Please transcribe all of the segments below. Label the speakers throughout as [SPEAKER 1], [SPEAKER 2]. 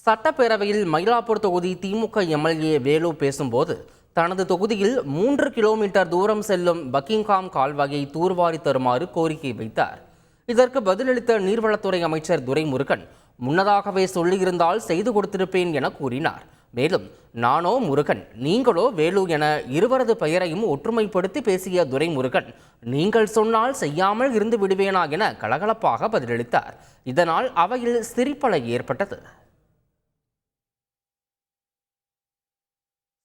[SPEAKER 1] சட்டப்பேரவையில் மயிலாப்பூர் தொகுதி திமுக எம்எல்ஏ வேலு பேசும்போது தனது தொகுதியில் 3 கிலோமீட்டர் தூரம் செல்லும் பக்கிங்ஹாம் கால்வாயை தூர்வாரி தருமாறு கோரிக்கை வைத்தார். இதற்கு பதிலளித்த நீர்வளத்துறை அமைச்சர் துரைமுருகன், முன்னதாகவே சொல்லியிருந்தால் செய்து கொடுத்திருப்பேன் என கூறினார். மேலும், நானோ முருகன், நீங்களோ வேலு என இருவரது பெயரையும் ஒற்றுமைப்படுத்தி பேசிய துரைமுருகன், நீங்கள் சொன்னால் செய்யாமல் இருந்து விடுவேனா என கலகலப்பாக பதிலளித்தார். இதனால் அவையில் சிரிப்பலை ஏற்பட்டது.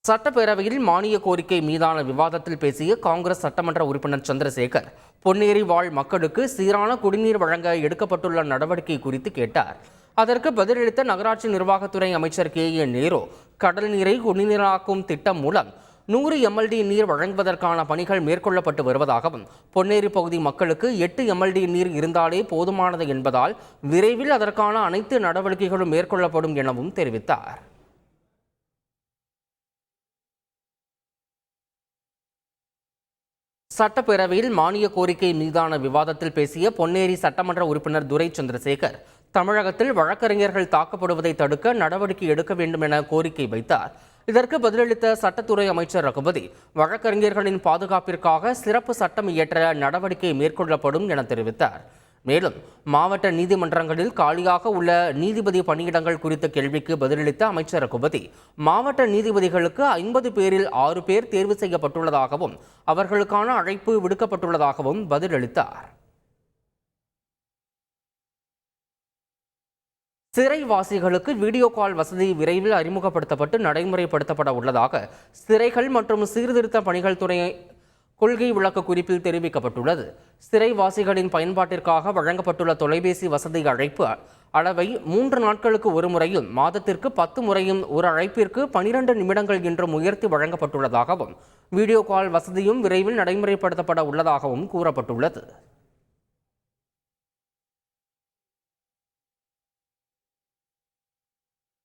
[SPEAKER 1] சட்டப்பேரவையில் மானிய கோரிக்கை மீதான விவாதத்தில் பேசிய காங்கிரஸ் சட்டமன்ற உறுப்பினர் சந்திரசேகர், பொன்னேரி வாழ் மக்களுக்கு சீரான குடிநீர் வழங்க எடுக்கப்பட்டுள்ள நடவடிக்கை குறித்து கேட்டார். அதற்கு பதிலளித்த நகராட்சி நிர்வாகத்துறை அமைச்சர் KA நேரு, கடல் நீரை குடிநீராக்கும் திட்டம் மூலம் 100 MLD நீர் வழங்குவதற்கான பணிகள் மேற்கொள்ளப்பட்டு வருவதாகவும், பொன்னேரி பகுதி மக்களுக்கு 8 MLD நீர் இருந்தாலே போதுமானது என்பதால் விரைவில் அதற்கான அனைத்து நடவடிக்கைகளும் மேற்கொள்ளப்படும் எனவும் தெரிவித்தார். சட்டப்பேரவையில் மானிய கோரிக்கை மீதான விவாதத்தில் பேசிய பொன்னேரி சட்டமன்ற உறுப்பினர் துரை சந்திரசேகர், தமிழகத்தில் வழக்கறிஞர்கள் தாக்கப்படுவதை தடுக்க நடவடிக்கை எடுக்க வேண்டும் என கோரிக்கை வைத்தார். இதற்கு பதிலளித்த சட்டத்துறை அமைச்சர் ரகுபதி, வழக்கறிஞர்களின் பாதுகாப்பிற்காக சிறப்பு சட்டம் இயற்ற நடவடிக்கை மேற்கொள்ளப்படும் என தெரிவித்தார். மேலும், மாவட்ட நீதிமன்றங்களில் காலியாக உள்ள நீதிபதி பணியிடங்கள் குறித்த கேள்விக்கு பதிலளித்த அமைச்சர் ரகுபதி, மாவட்ட நீதிபதிகளுக்கு 50 பேரில் 6 பேர் தேர்வு செய்யப்பட்டுள்ளதாகவும் அவர்களுக்கான அழைப்பு விடுக்கப்பட்டுள்ளதாகவும் பதிலளித்தார். சிறைவாசிகளுக்கு வீடியோ கால் வசதி விரைவில் அறிமுகப்படுத்தப்பட்டு நடைமுறைப்படுத்தப்பட உள்ளதாக சிறைகள் மற்றும் சீர்திருத்த பணிகள் துறை கொள்கை விளக்க குறிப்பில் தெரிவிக்கப்பட்டுள்ளது. சிறைவாசிகளின் பயன்பாட்டிற்காக வழங்கப்பட்டுள்ள தொலைபேசி வசதி அழைப்பு அளவை 3 நாட்களுக்கு ஒரு முறையும் மாதத்திற்கு 10 முறையும் ஒரு அழைப்பிற்கு 12 நிமிடங்கள் என்றும் உயர்த்தி வழங்கப்பட்டுள்ளதாகவும், வீடியோ கால் வசதியும் விரைவில் நடைமுறைப்படுத்தப்பட உள்ளதாகவும் கூறப்பட்டுள்ளது.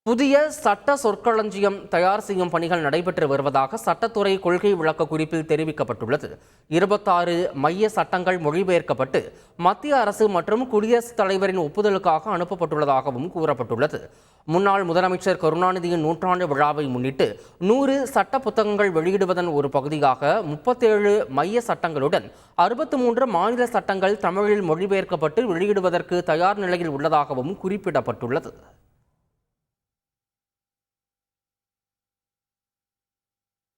[SPEAKER 1] புதிய சட்ட சொற்களஞ்சியம் தயார் செய்யும் பணிகள் நடைபெற்று வருவதாக சட்டத்துறை கொள்கை விளக்க குறிப்பில் தெரிவிக்கப்பட்டுள்ளது. 26 மைய சட்டங்கள் மொழிபெயர்க்கப்பட்டு மத்திய அரசு மற்றும் குடியரசுத் தலைவரின் ஒப்புதலுக்காக அனுப்பப்பட்டுள்ளதாகவும் கூறப்பட்டுள்ளது. முன்னாள் முதலமைச்சர் கருணாநிதியின் நூற்றாண்டு விழாவை முன்னிட்டு 100 சட்ட புத்தகங்கள் வெளியிடுவதன் ஒரு பகுதியாக 37 மைய சட்டங்களுடன் 63 மாநில சட்டங்கள் தமிழில் மொழிபெயர்க்கப்பட்டு வெளியிடுவதற்கு தயார் நிலையில் உள்ளதாகவும் குறிப்பிடப்பட்டுள்ளது.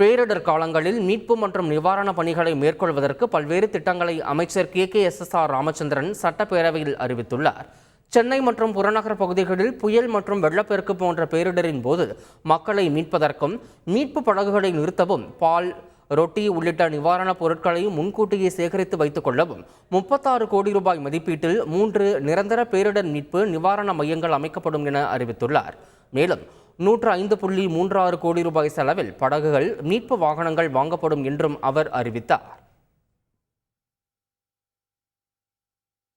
[SPEAKER 1] பேரிடர் காலங்களில் மீட்பு மற்றும் நிவாரண பணிகளை மேற்கொள்வதற்கு பல்வேறு திட்டங்களை அமைச்சர் KKSSR ராமச்சந்திரன் சட்டப்பேரவையில் அறிவித்துள்ளார். சென்னை மற்றும் புறநகர் பகுதிகளில் புயல் மற்றும் வெள்ளப்பெருக்கு போன்ற பேரிடரின் போது மக்களை மீட்பதற்கும் மீட்பு படகுகளை நிறுத்தவும், பால், ரொட்டி உள்ளிட்ட நிவாரணப் பொருட்களை முன்கூட்டியே சேகரித்து வைத்துக் கொள்ளவும் 36 கோடி ரூபாய் மதிப்பீட்டில் 3 நிரந்தர பேரிடர் மீட்பு நிவாரண மையங்கள் அமைக்கப்படும் என அறிவித்துள்ளார். மேலும் 105.36 கோடி ரூபாய் செலவில் படகுகள், மீட்பு வாகனங்கள் வாங்கப்படும் என்றும் அவர் அறிவித்தார்.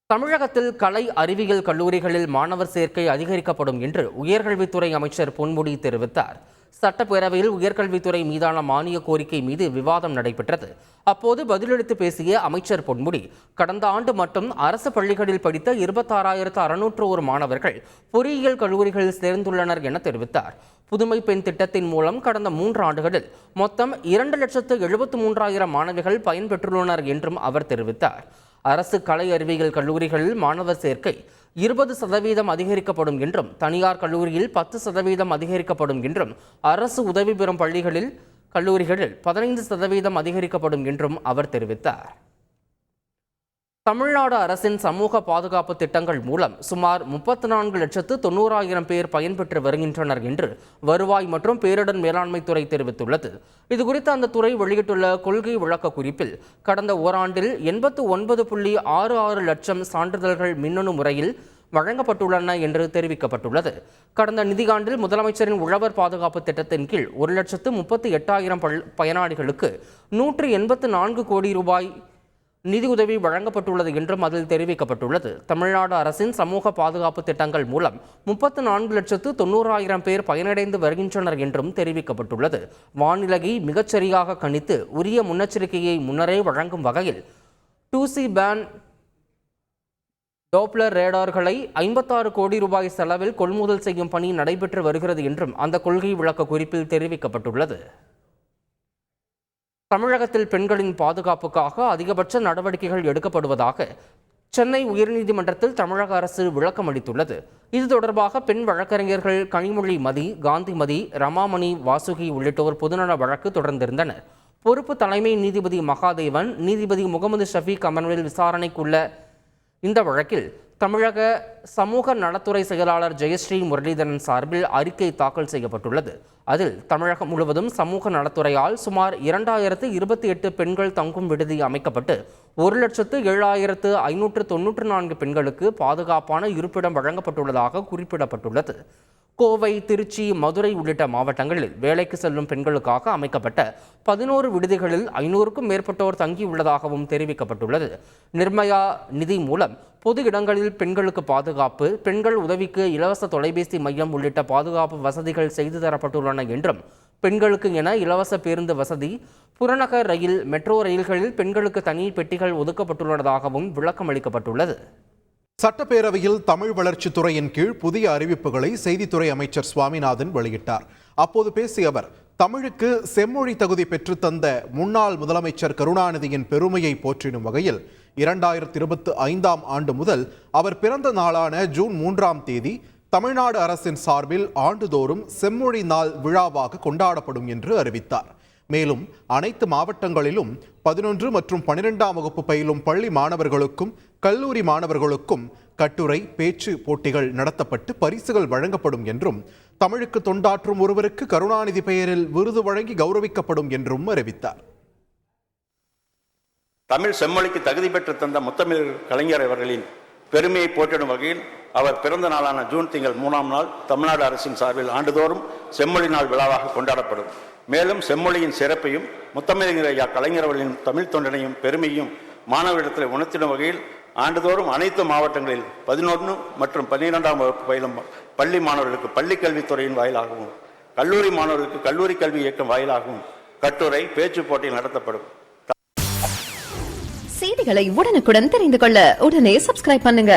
[SPEAKER 1] தமிழகத்தில் கலை அறிவியல் கல்லூரிகளில் மாணவர் சேர்க்கை அதிகரிக்கப்படும் என்று உயர்கல்வித்துறை அமைச்சர் பொன்முடி தெரிவித்தார். சட்டப்பேரவையில் உயர்கல்வித்துறை மீதான மானிய கோரிக்கை மீது விவாதம் நடைபெற்றது. அப்போது பதிலளித்து பேசிய அமைச்சர் பொன்முடி, கடந்த ஆண்டு மட்டும் அரசு பள்ளிகளில் படித்த 26,601 மாணவர்கள் பொறியியல் கல்லூரிகளில் சேர்ந்துள்ளனர் என தெரிவித்தார். புதுமை பெண் திட்டத்தின் மூலம் கடந்த 3 ஆண்டுகளில் மொத்தம் 2,73,000 மாணவிகள் பயன்பெற்றுள்ளனர் என்றும் அவர் தெரிவித்தார். அரசு கலை அறிவியல் கல்லூரிகளில் மாணவர் சேர்க்கை 20% அதிகரிக்கப்படும் என்றும், தனியார் கல்லூரியில் 10% அதிகரிக்கப்படும் என்றும், அரசு உதவி பெறும் கல்லூரிகளில் 15% அதிகரிக்கப்படும் என்றும் அவர் தெரிவித்தார். தமிழ்நாடு அரசின் சமூக பாதுகாப்பு திட்டங்கள் மூலம் சுமார் 34,90,000 பேர் பயன்பெற்று வருகின்றனர் என்று வருவாய் மற்றும் பேரிடர் மேலாண்மை துறை தெரிவித்துள்ளது. இதுகுறித்து அந்த துறை வெளியிட்டுள்ள கொள்கை விளக்க குறிப்பில், கடந்த ஓராண்டில் 89.66 லட்சம் சான்றிதழ்கள் மின்னணு முறையில் வழங்கப்பட்டுள்ளன என்று தெரிவிக்கப்பட்டுள்ளது. கடந்த நிதியாண்டில் முதலமைச்சரின் உழவர் பாதுகாப்பு திட்டத்தின் கீழ் 1,38,000 பயனாளிகளுக்கு 184 கோடி ரூபாய் நிதியுதவி வழங்கப்பட்டுள்ளது என்றும் அதில் தெரிவிக்கப்பட்டுள்ளது. தமிழ்நாடு அரசின் சமூக பாதுகாப்பு திட்டங்கள் மூலம் 34,90,000 பேர் பயனடைந்து வருகின்றனர் என்றும் தெரிவிக்கப்பட்டுள்ளது. வானிலையை மிகச்சரியாக கணித்து உரிய முன்னெச்சரிக்கையை முன்னரே வழங்கும் வகையில் 2C பேண்ட் டோப்ளர் ரேடார்களை 56 கோடி ரூபாய் செலவில் கொள்முதல் செய்யும் பணி நடைபெற்று வருகிறது என்றும் அந்த கொள்கை விளக்க குறிப்பில் தெரிவிக்கப்பட்டுள்ளது. தமிழகத்தில் பெண்களின் பாதுகாப்புக்காக அதிகபட்ச நடவடிக்கைகள் எடுக்கப்படுவதாக சென்னை உயர்நீதிமன்றத்தில் தமிழக அரசு விளக்கம் அளித்துள்ளது. இது தொடர்பாக பெண் வழக்கறிஞர்கள் கனிமொழி மதி, காந்திமதி, ரமாமணி, வாசுகி உள்ளிட்டோர் பொதுநல வழக்கு தொடர்ந்திருந்தனர். பொறுப்பு தலைமை நீதிபதி மகாதேவன், நீதிபதி முகமது ஷஃபீக் அமர்வில் விசாரணைக்குள்ள இந்த வழக்கில் தமிழக சமூக நலத்துறை செயலாளர் ஜெயஸ்ரீ முரளிதரன் சார்பில் அறிக்கை தாக்கல் செய்யப்பட்டுள்ளது. அதில் தமிழகம் முழுவதும் சமூக நலத்துறையால் சுமார் 2028 பெண்கள் தங்கும் விடுதி அமைக்கப்பட்டு 1,07,594 பெண்களுக்கு பாதுகாப்பான இருப்பிடம் வழங்கப்பட்டுள்ளதாக குறிப்பிடப்பட்டுள்ளது. கோவை, திருச்சி, மதுரை உள்ளிட்ட மாவட்டங்களில் வேலைக்கு செல்லும் பெண்களுக்காக அமைக்கப்பட்ட 11 விடுதிகளில் 500க்கும் மேற்பட்டோர் தங்கியுள்ளதாகவும் தெரிவிக்கப்பட்டுள்ளது. நிர்மயா நிதி மூலம் பொது இடங்களில் பெண்களுக்கு பாதுகாப்பு, பெண்கள் உதவிக்கு இலவச தொலைபேசி மையம் உள்ளிட்ட பாதுகாப்பு வசதிகள் செய்து தரப்பட்டுள்ளன என்றும், பெண்களுக்கு என இலவச பேருந்து வசதி, புறநகர் ரயில், மெட்ரோ ரயில்களில் பெண்களுக்கு தனி பெட்டிகள் ஒதுக்கப்பட்டுள்ளதாகவும் விளக்கம் அளிக்கப்பட்டுள்ளது.
[SPEAKER 2] சட்டப்பேரவையில் தமிழ் வளர்ச்சித்துறையின் கீழ் புதிய அறிவிப்புகளை செய்தித்துறை அமைச்சர் சுவாமிநாதன் வெளியிட்டார். அப்போது பேசிய அவர், தமிழுக்கு செம்மொழி தகுதி பெற்றுத்தந்த முன்னாள் முதலமைச்சர் கருணாநிதியின் பெருமையை போற்றிடும் வகையில் 2025ஆம் ஆண்டு முதல் அவர் பிறந்த நாளான ஜூன் 3ஆம் தேதி தமிழ்நாடு அரசின் சார்பில் ஆண்டுதோறும் செம்மொழி நாள் விழாவாக கொண்டாடப்படும் என்று அறிவித்தார். மேலும் அனைத்து மாவட்டங்களிலும் 11 மற்றும் 12ஆம் வகுப்பு பயிலும் பள்ளி மாணவர்களுக்கும் கல்லூரி மாணவர்களுக்கும் கட்டுரை, பேச்சு போட்டிகள் நடத்தப்பட்டு பரிசுகள் வழங்கப்படும் என்றும், தமிழுக்கு தொண்டாற்றும் ஒருவருக்கு கருணாநிதி பெயரில் விருது வழங்கி கௌரவிக்கப்படும் என்றும் அறிவித்தார்.
[SPEAKER 3] தமிழ் செம்மொழிக்கு தகுதி பெற்று தந்த முத்தமிழ் கலைஞர் அவர்களின் பெருமையை போற்றிடும் வகையில் அவர் பிறந்த நாளான ஜூன் திங்கள் 3ஆம் நாள் தமிழ்நாடு அரசின் சார்பில் ஆண்டுதோறும் செம்மொழி நாள் விழாவாக கொண்டாடப்படும். மேலும் செம்மொழியின் சிறப்பையும் முத்தமிழ் ஐயா கலைஞர் அவர்களின் தமிழ் தொண்டனையும் பெருமையும் மாணவரிடத்தில் உணர்த்திடும் வகையில் ஆண்டுதோறும் அனைத்து மாவட்டங்களில் 11 மற்றும் 12ஆம் வகுப்பு பயிலும் பள்ளி மாணவர்களுக்கு பள்ளி கல்வித்துறையின் வாயிலாகவும், கல்லூரி மாணவர்களுக்கு கல்லூரி கல்வி இயக்கம் வாயிலாகவும் கட்டுரை, பேச்சு போட்டி நடத்தப்படும்.
[SPEAKER 4] செய்திகளை உடனுக்குடன் தெரிந்து கொள்ள உடனே சப்ஸ்கிரைப் பண்ணுங்க.